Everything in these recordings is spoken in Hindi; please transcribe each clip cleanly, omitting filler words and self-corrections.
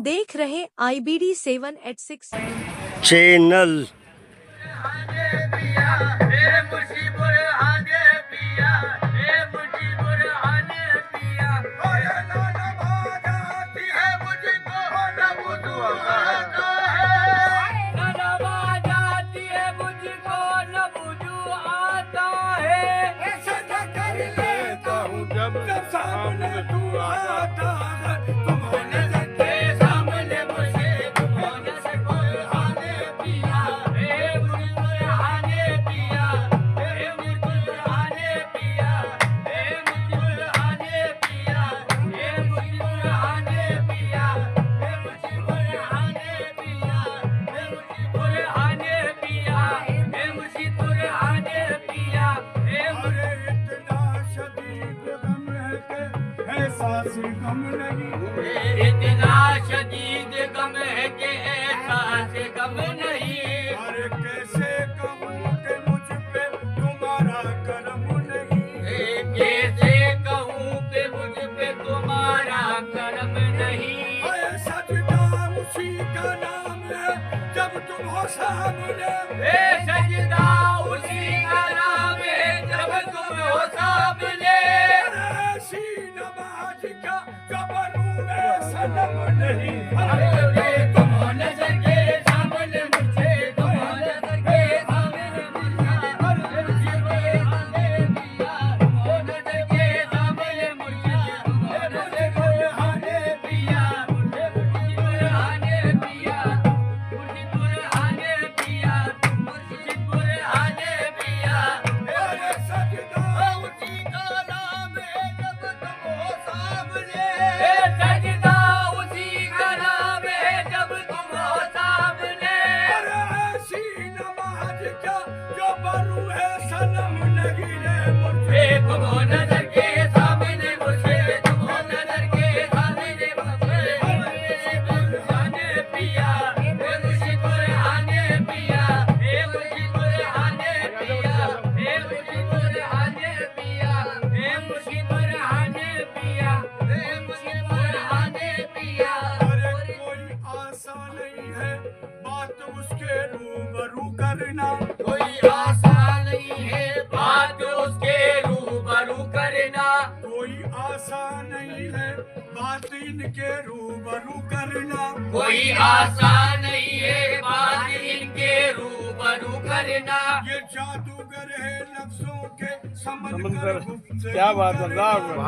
देख रहे IBD 786 चैनल। सामने तू आता है तुम्हारे गम नहीं, इतना शदीद गम है कि एहसास गम नहीं। अरे कैसे कहूँ कि मुझ पे तुम्हारा करम नहीं, कैसे कहूँ कि मुझ पे तुम्हारा करम नहीं। सजदा उसी का नाम है जब तुम हो सामने, सजदा उसी का नाम है जब तुम हो सामने। सनम नहीं तुम हो नजर के सामने मुझे, तुम हो नजर के सामने मुझे, तुम हो नजर के सामने मुझे, तुम हो नजर के हाने पिया, मुझे हाने पिया, मुझे हाने पिया, मुझे हाने पिया। अरे सजदा उसी का नाम है जब तुम हो सामने, सजदा तुम हो नजर के सामने मुझे, तुम हो नजर के सामने मुझे, बुरहाने पिया, मुझे बुरहाने पिया, मुझे बुरहाने पिया, मुझे बुरहाने पिया, मुझे बुरहाने पिया, मुझे बुरहाने पिया। अरे कोई आसान नहीं है बात उसके रूबरू करना, कोई आसान नहीं है बात उसके करना, कोई आसान नहीं है बात इनके रूबरू करना, कोई आसान नहीं है बात इनके रूबरू करना। ये जादूगर है लफ्जों के समझ कर, क्या बात है,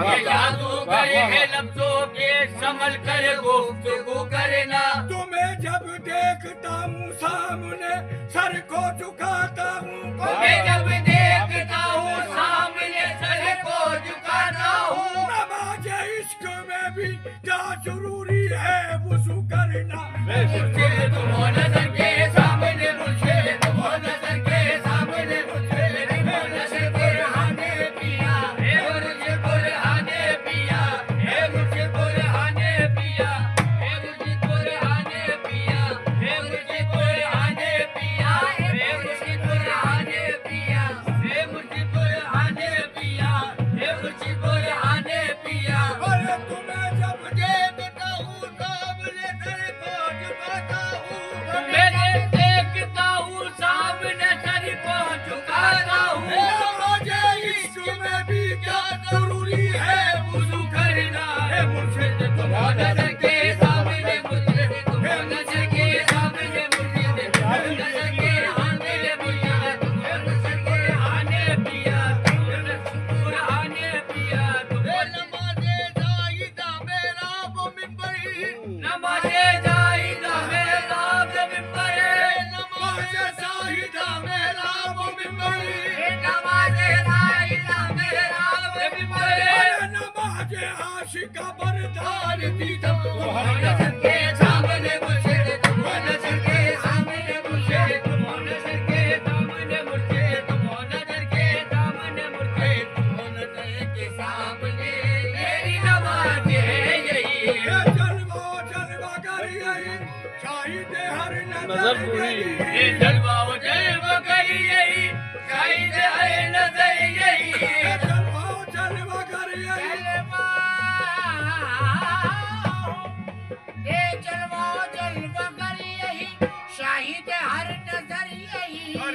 ये जादूगर है लफ्जों के समझ कर गुफ्तगू करना। तुम्हें जब देखता हूँ सामने सर को झुकाता हूँ, तुम्हें जब देखता हूँ सामने सर को झुकाता हूँ। नमाज इश्क में भी क्या जरूरी है वुज़ू करना, मुझे तुम हो नजर के सामने मुझे, तुम हो नजर के सामने मुझे, तुम हो नजर बुरहाने पिया, मुझे बुरहाने पिया, मुझे बुरहाने पिया, मुझे बुरहाने पिया, मुझे बुरहाने पिया, मुझे बुरहाने पिया, मुझे बुरहाने पिया, मुझे बुरहाने पिया। अरे तुम्हें जब देखता हूँ सामने सर को झुकाता हूँ, तुम्हें देखता हूँ सामने सर को झुकाता हूँ। मुझे इश्क में भी क्या जरूरी है वुज़ू करना, है मुझे तुम हो नजर के सामने मुझे, तुम हो नजर के सामने मुझे, तुम हो नजर के आने पिया, तुम हो नजर के आने पिया, तुम हो नजर आने पिया। नमाज़े जाहिदा मेरा वो मिंबरी, नमाज़े जाहिदा मेरा वो मिंबरी, नमाज़े जाहिदा मेरा वो मिंबरी, नमाज़े जाहिदा मेरा वो मिंबरी, नमाज़े आशिका बरदार दी तुम हो नजर के सामने मुझे, तुम हो नजर के सामने मुझे, तुम हो नजर के सामने मुझे, तुम हो नजर के सामने मुझे, तुम हो नजर के सामने मेरी नमाज है यही। जलवा जलवा कर यही शाहिद हर नजर पूरी, जलवा जलवा कर यही शाहिद हर नजर यही, जलवा जलवा कर यही, ये जलवा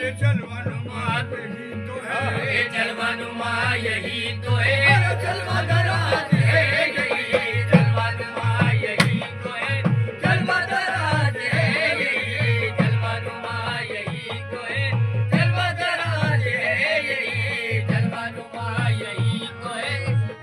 अरे जलवानुमा यही तो है, जलवानुमा यही तो है, जलवा दराज है यही, जलवानुमा यही तो है, जलवा दराज है यही, जलवानुमा यही तो है, जलवा दराज है यही, जलवानुमा यही तो है,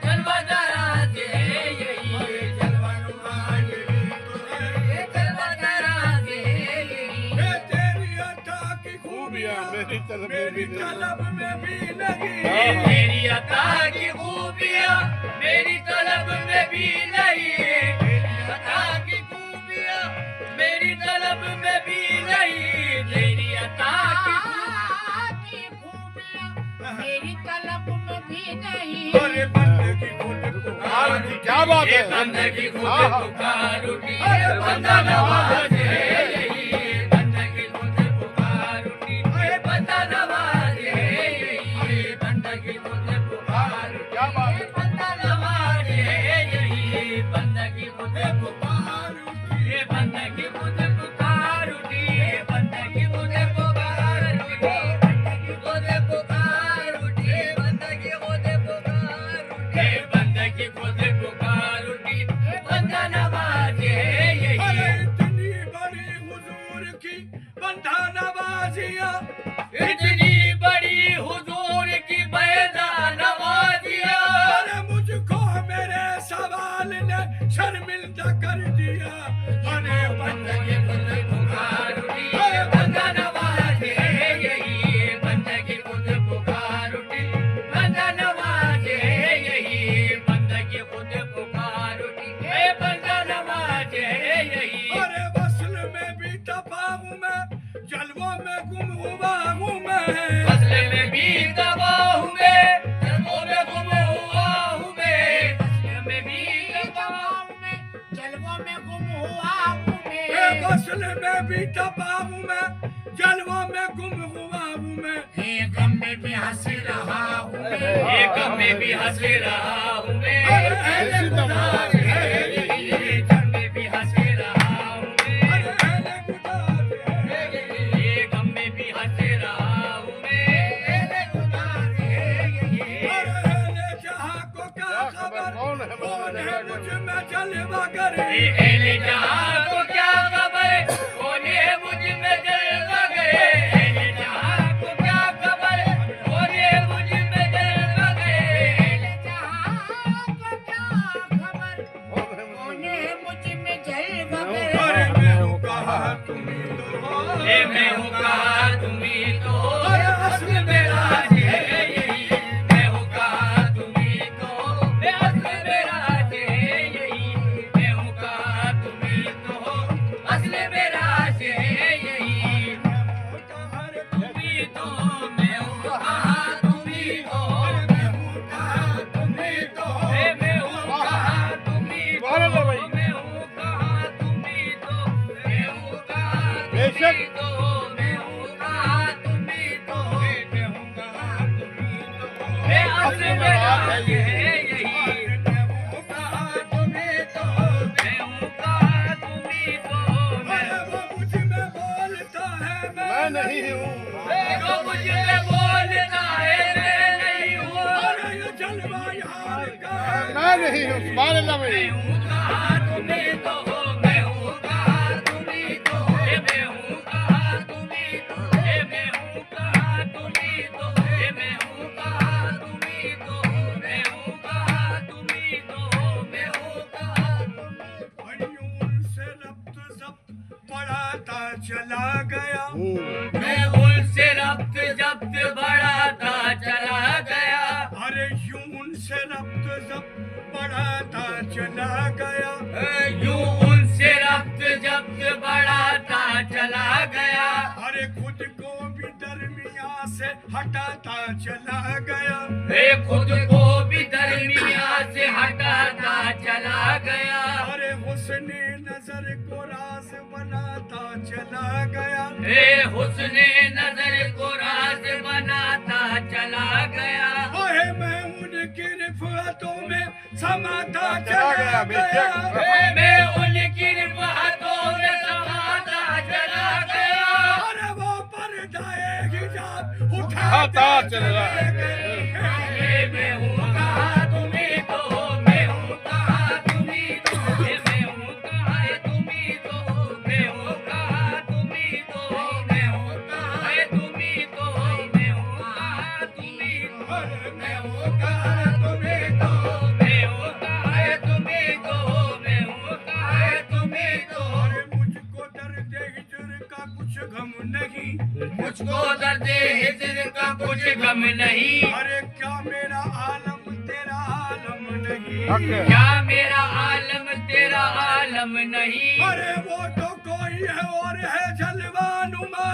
जलवा दराज है यही, जलवानुमा यही तो है, जलवा दराज है यही। तेरी अता की खूबियां मेरी तलब मेरी में भी तलब में भी नहीं, हाँ। मेरी अता की खूबियां मेरी तलब में भी नहीं, मेरी अता की खूबियां मेरी तलब में भी नहीं, तेरी अता की खूबियां मेरी तलब में भी नहीं। अरे बंदगी खुद पुकार हाँ, क्या बात है? बंदगी खुद हाँ, हाँ। पुकार उठी, अरे बंदा नवाज है यही, बंदगी खुद पुकार उठी, अरे बंदा नवाज है यही, बंदगी खुद पुकार उठी, क्या बात है? बंदा नवाज है यही, बंदगी खुद पुकार उठी, ये बंदगी खुद पुकार उठी, ये बंदगी खुद पुकार उठी, बंदगी खुद पुकार उठी, बंदगी खुद पुकार उठी, बंदगी खुद पुकार उठी, बंदा नवाज है यही। अरे इतनी बड़ी हुजूर की बंदा नवाजिया, इतनी बड़ी हुजूर की बंदा नवाजिया, अरे मुझको मेरे सवाल ने शर्मिंदा कर दिया, अरे बंदगी खुद पुकार उठी, अरे बंदा नवाज है यही, बंदगी खुद पुकार उठी, बंदा नवाज है यही, बंदगी खुद पुकार उठी, ए बंदा नवाज है यही। अरे वस्ल में भी दबा हूँ मैं, जलवों में गुम हुआ हूँ मैं, वस्ल में भी दबा हूँ मैं, जलवों में गुम हुआ हूँ मैं, वस्ल में भी दबा हूँ मैं, जलवों में गुम हुआ हूँ ए मैं। वस्ल में भी दबा हूँ मैं, जलवों में गुम हुआ हूँ मैं, ये गम में भी हंस रहा हूँ मैं। ये गम में भी हंस रहा हूँ मैं, ऐसी नवाज है यही, गम में भी हंस रहा हूँ मैं, ये गम में भी हंस रहा हूँ मैं, अरे जहाँ को क्या खबर, कौन है? कौन है मुझ में जलवागर, एले जहाँ को क्या खबर, कौन है मुझ में जलवागर, एले जहाँ को क्या खबर, कौन है मुझ में जलवागर, जहाँ को क्या खबर, कौन है मुझ में जलवागर। अरे मैं हूँ कहाँ तुम ही तो हो, ए मैं हूँ कहाँ तुम ही तो हो, अरे असल में राज है यही, मैं हूँ कहाँ तुम ही तो हो, ए असल में राज है यही, मैं हूँ कहाँ तुम ही तो हो, असल में राज है यही, तुम ही तो, मैं हूँ कहाँ तुम ही तो, मैं हूँ कहाँ तुम ही तो, ए मैं हूँ कहाँ तुम ही तो, बाहर लो भाई। मैं हूँ कहाँ तुम ही तो, मैं हूँ कहाँ तुम बेशक। ही तो, मैं हूँ कहाँ तुम ही तो, मैं हूँ कहाँ तुम ही तो, मैं असल में राज है यही, मैं हूँ कहाँ तुम ही तो, मैं हूँ कहाँ तुम ही तो, मैं वो मुझ में बोलता है मैं नहीं हूँ। जो मुझ में बोलता है मैं नहीं हूँ, अरे ये जलवा यार का है, मैं नहीं हूँ। सुभान अल्लाह भाई। मैं हूँ कहाँ तुम ही तो हो, मैं हूँ कहाँ तुम ही तो हो, मैं हूँ कहाँ तुम ही तो हो, मैं हूँ कहाँ तुम ही तो हो, मैं हूँ कहाँ तुम ही तो हो, मैं हूँ कहाँ तुम ही तो हो, मैं हूँ कहाँ तुम ही तो हो। उनसे रब्त जब्त बढ़ाता चला गया, मैं उनसे रब्त जब्त बढ़ाता चला गया, अरे यूं उनसे रब्त जब्त बढ़ाता चला गया, यूं उनसे रब्त जब्त बढ़ाता चला गया, अरे खुद को भी दरमिया से हटाता चला गया, खुद को भी दरमिया से हटाता चला गया, अरे हुस्ने नजर को राज बनाता चला गया, हुस्ने नजर को राज बनाता चला गया, ओए मैं उनकी रिफ़अतों में समाता चला गया, मैं उनकी रिफ़अतों में समाता चला गया, अरे वो पर्दाए खाता चल रहा है। मैं हूँ कहाँ तुम ही तो हो, मैं हूँ कहाँ तुम ही तो हो, मैं हूँ कहाँ तुम ही तो हो, मैं हूँ कहाँ तुम ही तो हो, मैं हूँ कहाँ तुम ही तो हो, मैं हूँ कहाँ तुम ही तो हो, मैं हूँ कहाँ तुम ही तो हो, मैं हूँ कहाँ तुम ही तो हो, मैं हूँ कहाँ तुम ही तो हो। मुझको दर्द हिजर का कुछ गम नहीं, मुझको दर्द हिजर का कुछ गम नहीं, अरे क्या मेरा आलम तेरा आलम नहीं, हक है। क्या मेरा आलम तेरा आलम नहीं। अरे वो तो कोई है और है जलवानुमा,